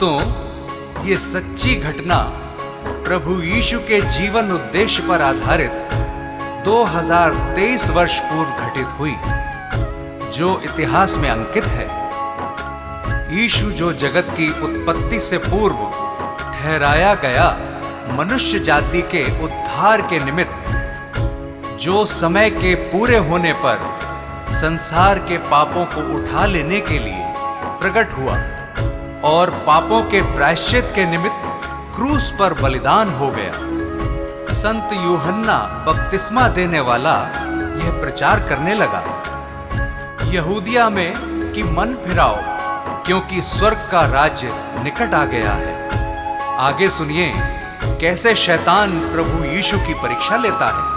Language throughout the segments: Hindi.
भक्तों, ये सच्ची घटना प्रभु यीशु के जीवन उद्देश्य पर आधारित 2023 वर्ष पूर्व घटित हुई, जो इतिहास में अंकित है। यीशु जो जगत की उत्पत्ति से पूर्व ठहराया गया मनुष्य जाति के उद्धार के निमित्त, जो समय के पूरे होने पर संसार के पापों को उठा लेने के लिए प्रकट हुआ और पापों के प्रायश्चित के निमित्त क्रूस पर बलिदान हो गया। संत यूहन्ना बपतिस्मा देने वाला यह प्रचार करने लगा, यहूदिया में कि मन फिराओ, क्योंकि स्वर्ग का राज्य निकट आ गया है। आगे सुनिए कैसे शैतान प्रभु यीशु की परीक्षा लेता है।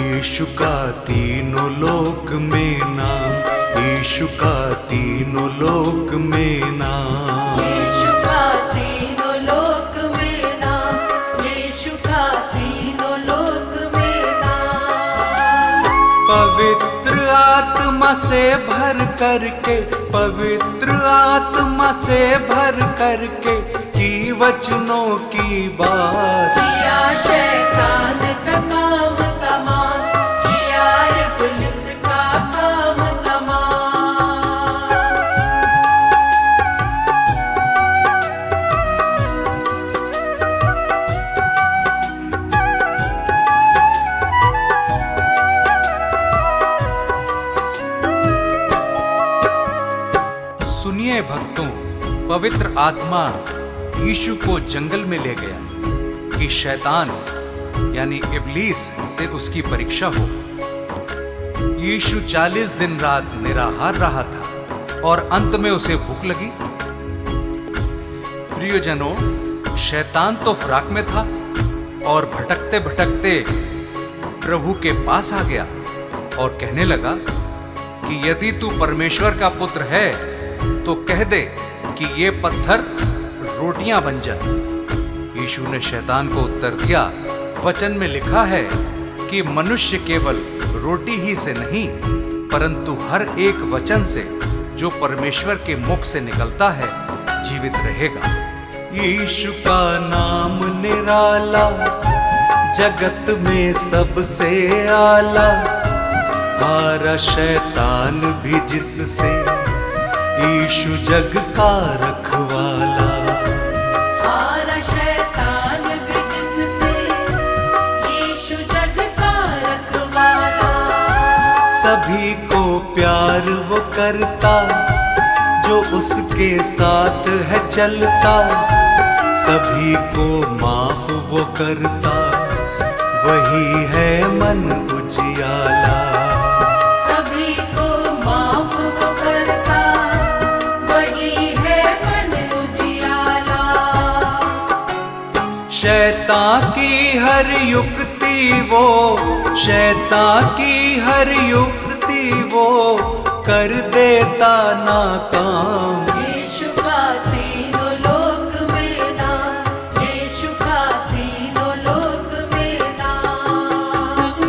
यीशु का तीनों लोक में नाम, यीशु का तीनों लोक में नाम, यीशु का तीनों लोक में नाम, यीशु का तीनों लोक में नाम। पवित्र आत्मा से भर करके, पवित्र आत्मा से भर करके की वचनों की बात, किया शैतान का काम तमाम, किया इब्लिस का काम तमाम। सुनिए भक्तों, पवित्र आत्मा यीशु को जंगल में ले गया कि शैतान यानी इब्लीस से उसकी परीक्षा हो। यीशु 40 दिन रात निराहार रहा था और अंत में उसे भूख लगी। प्रियजनों, शैतान तो फराक में था और भटकते भटकते प्रभु के पास आ गया और कहने लगा कि यदि तू परमेश्वर का पुत्र है तो कह दे कि ये पत्थर रोटियां बन जाए। यीशु ने शैतान को उत्तर दिया, वचन में लिखा है कि मनुष्य केवल रोटी ही से नहीं परंतु हर एक वचन से जो परमेश्वर के मुख से निकलता है जीवित रहेगा। यीशु का नाम निराला, जगत में सबसे आला, हारा शैतान भी जिससे, यीशु जग का रखवाला। हारा शैतान भी जिससे, यीशु जग का रखवाला। सभी को प्यार वो करता, जो उसके साथ है चलता, सभी को माफ वो करता, वही है मन उजियाला। सभी को माफ वो करता, वही है मन उजियाला। शैतान की हर युक्ति वो, शैतान की हर युक्ति वो कर देता नाकाम। यीशु का तीनों लोक में नाम, यीशु का तीनों लोक में नाम।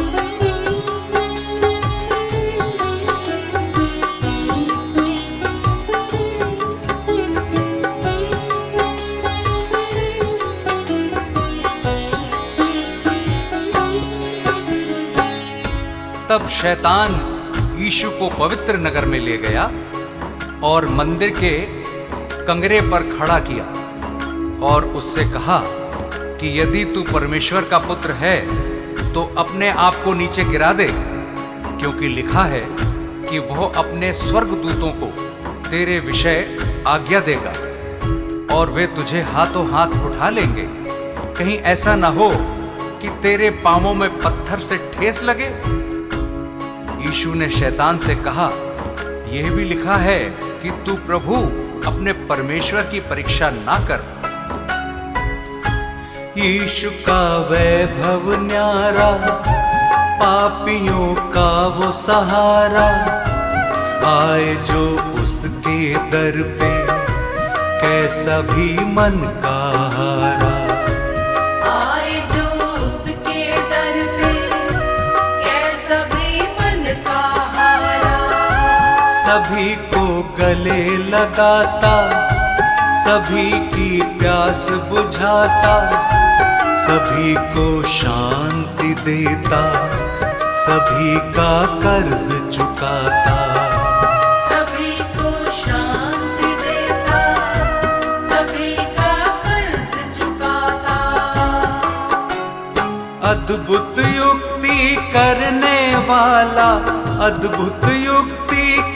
तब शैतान यीशु को पवित्र नगर में ले गया और मंदिर के कंगरे पर खड़ा किया और उससे कहा कि यदि तू परमेश्वर का पुत्र है तो अपने आप को नीचे गिरा दे, क्योंकि लिखा है कि वह अपने स्वर्गदूतों को तेरे विषय आज्ञा देगा और वे तुझे हाथों हाथ उठा लेंगे, कहीं ऐसा ना हो कि तेरे पांवों में पत्थर से ठेस लगे। यीशु ने शैतान से कहा, यह भी लिखा है कि तू प्रभु अपने परमेश्वर की परीक्षा ना कर। यीशु का वैभव न्यारा, पापियों का वो सहारा, आए जो उसके दर पे, कैसा भी मन का हारा। आए जो उसके दर पे, कैसा भी मन का हारा। सभी को गले लगाता, सभी की प्यास बुझाता, सभी को शांति देता, सभी का कर्ज चुकाता। सभी को शांति देता, सभी का कर्ज चुकाता। अद्भुत युक्ति करने वाला, अद्भुत युक्ति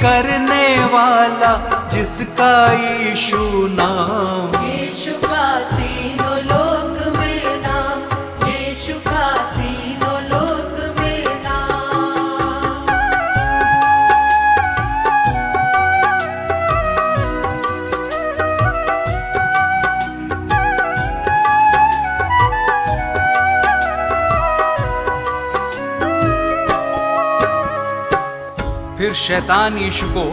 करने वाला, जिसका यीशु नाम। यीशु का तीनों लोक में नाम, यीशु का तीनों लोक में नाम। फिर शैतान यीशु को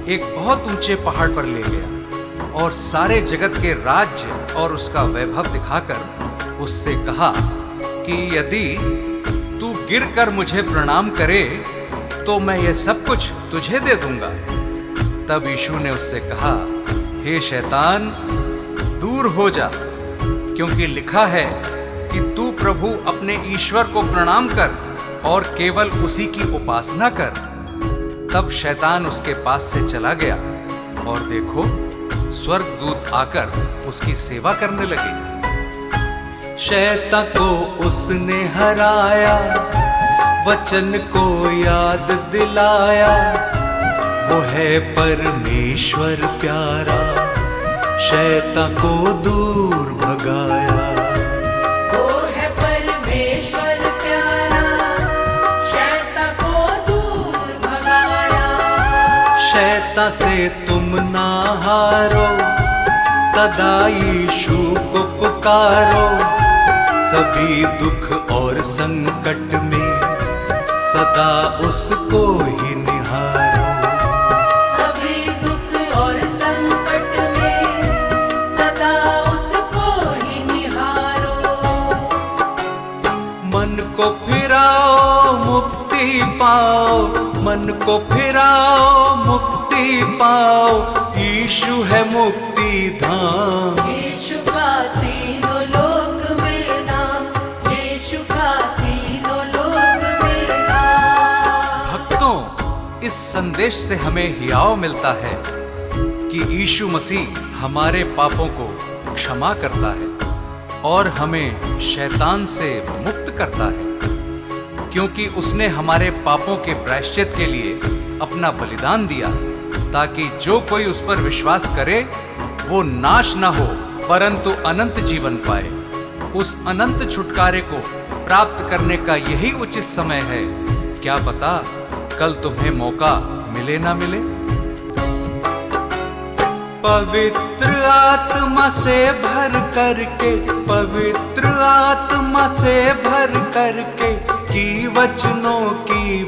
एक बहुत ऊंचे पहाड़ पर ले गया और सारे जगत के राज्य और उसका वैभव दिखाकर उससे कहा कि यदि तू गिरकर मुझे प्रणाम करे तो मैं ये सब कुछ तुझे दे दूंगा। तब यीशु ने उससे कहा, हे शैतान, दूर हो जा, क्योंकि लिखा है कि तू प्रभु अपने ईश्वर को प्रणाम कर और केवल उसी की उपासना कर। तब शैतान उसके पास से चला गया और देखो, स्वर्गदूत आकर उसकी सेवा करने लगे। शैतान को उसने हराया, वचन को याद दिलाया, वो है परमेश्वर प्यारा, शैतान को दूर भगाया। वो है परमेश्वर प्यारा, शैतान को दूर भगाया। शैतान से तुम ना हारो, सदा यीशु को पुकारो, सभी दुख और संकट में सदा उसको ही निहारो। सभी दुख और संकट में सदा उसको ही निहारो। मन को फिराओ मुक्ति पाओ, मन को फिराओ मुक्ति पाओ, यीशु है मुक्ति धाम। यीशु का तीनों लोक में नाम, यीशु का तीनों लोक में नाम। भक्तों, इस संदेश से हमें हियाव मिलता है कि यीशु मसीह हमारे पापों को क्षमा करता है और हमें शैतान से मुक्त करता है, क्योंकि उसने हमारे पापों के प्रायश्चित के लिए अपना बलिदान दिया, ताकि जो कोई उस पर विश्वास करे वो नाश न हो परंतु अनंत जीवन पाए। उस अनंत छुटकारे को प्राप्त करने का यही उचित समय है। क्या पता कल तुम्हें मौका मिले ना मिले। पवित्र आत्मा से भर करके, पवित्र आत्मा से भर करके, की वचनों की